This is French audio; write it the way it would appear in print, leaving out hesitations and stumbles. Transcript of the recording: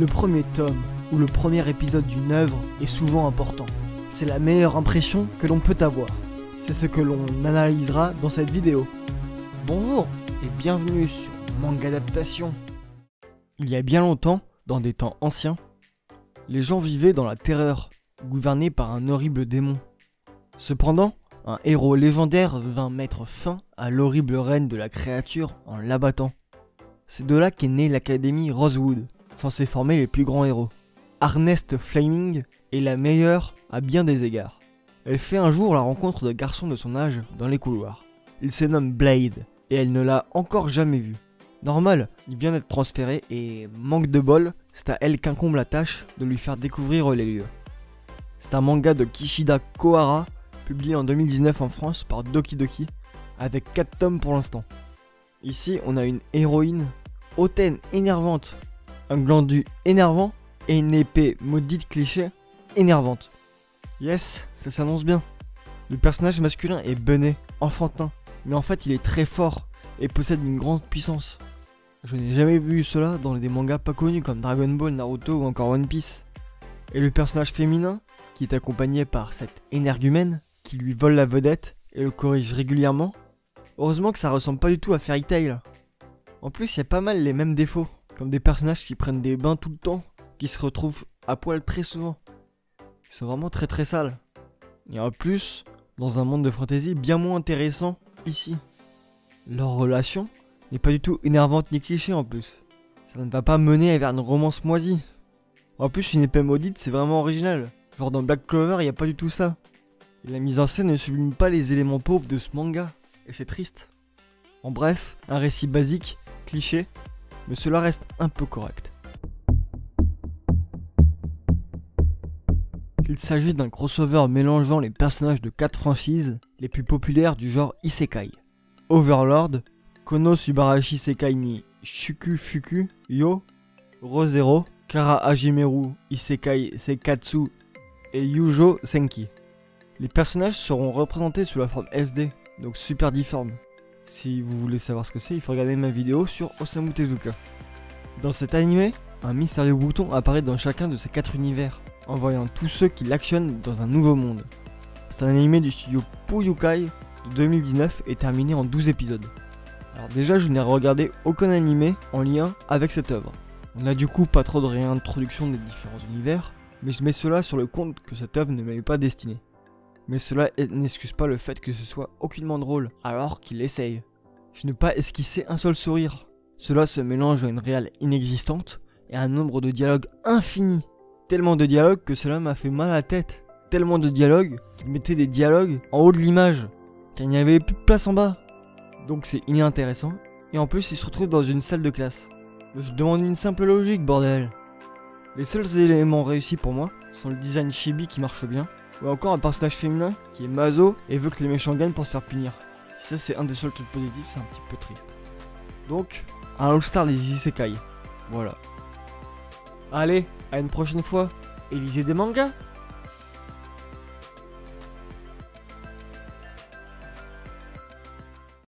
Le premier tome ou le premier épisode d'une œuvre est souvent important. C'est la meilleure impression que l'on peut avoir. C'est ce que l'on analysera dans cette vidéo. Bonjour et bienvenue sur Manga Adaptation. Il y a bien longtemps, dans des temps anciens, les gens vivaient dans la terreur, gouvernés par un horrible démon. Cependant, un héros légendaire vint mettre fin à l'horrible règne de la créature en l'abattant. C'est de là qu'est née l'Académie Rosewood, censée former les plus grands héros. Ernest Fleming est la meilleure à bien des égards. Elle fait un jour la rencontre de garçons de son âge dans les couloirs. Il se nomme Blade et elle ne l'a encore jamais vu. Normal, il vient d'être transféré et manque de bol, c'est à elle qu'incombe la tâche de lui faire découvrir les lieux. C'est un manga de Kishida Kohara, publié en 2019 en France par Doki Doki, avec 4 tomes pour l'instant. Ici, on a une héroïne hautaine énervante, un glandu énervant et une épée maudite cliché énervante. Yes, ça s'annonce bien. Le personnage masculin est bené, enfantin, mais en fait il est très fort et possède une grande puissance. Je n'ai jamais vu cela dans des mangas pas connus comme Dragon Ball, Naruto ou encore One Piece. Et le personnage féminin, qui est accompagné par cette énergumène, qui lui vole la vedette et le corrige régulièrement. Heureusement que ça ressemble pas du tout à Fairy Tail. En plus, il y a pas mal les mêmes défauts, comme des personnages qui prennent des bains tout le temps, qui se retrouvent à poil très souvent. Ils sont vraiment très sales. Et en plus, dans un monde de fantasy bien moins intéressant ici. Leur relation n'est pas du tout énervante ni cliché en plus. Ça ne va pas mener vers une romance moisie. En plus, une épée maudite, c'est vraiment original. Genre dans Black Clover, il n'y a pas du tout ça. Et la mise en scène ne sublime pas les éléments pauvres de ce manga. Et c'est triste. En bref, un récit basique, cliché, mais cela reste un peu correct. Il s'agit d'un crossover mélangeant les personnages de 4 franchises les plus populaires du genre Isekai. Overlord, Konosubarashi Sekai ni Shuku Fuku Yo, Re:Zero, Kara Hajimeru Isekai Seikatsu et Yujo Senki. Les personnages seront représentés sous la forme SD, donc super difforme. Si vous voulez savoir ce que c'est, il faut regarder ma vidéo sur Osamu Tezuka. Dans cet animé, un mystérieux bouton apparaît dans chacun de ces 4 univers, envoyant tous ceux qui l'actionnent dans un nouveau monde. C'est un animé du studio Puyukai de 2019 et terminé en 12 épisodes. Alors déjà, je n'ai regardé aucun animé en lien avec cette œuvre. On n'a du coup pas trop de réintroduction des différents univers, mais je mets cela sur le compte que cette œuvre ne m'est pas destinée. Mais cela n'excuse pas le fait que ce soit aucunement drôle, alors qu'il essaye. Je n'ai pas esquissé un seul sourire. Cela se mélange à une réale inexistante et à un nombre de dialogues infini. Tellement de dialogues que cela m'a fait mal à la tête. Tellement de dialogues qu'ils mettaient des dialogues en haut de l'image, car il n'y avait plus de place en bas. Donc c'est inintéressant. Et en plus, il se retrouve dans une salle de classe. Je demande une simple logique, bordel. Les seuls éléments réussis pour moi sont le design chibi qui marche bien, ou encore un personnage féminin qui est maso et veut que les méchants gagnent pour se faire punir. Si ça c'est un des seuls trucs positifs, c'est un petit peu triste. Donc, un all-star des isekai. Voilà. Allez, à une prochaine fois, et lisez des mangas.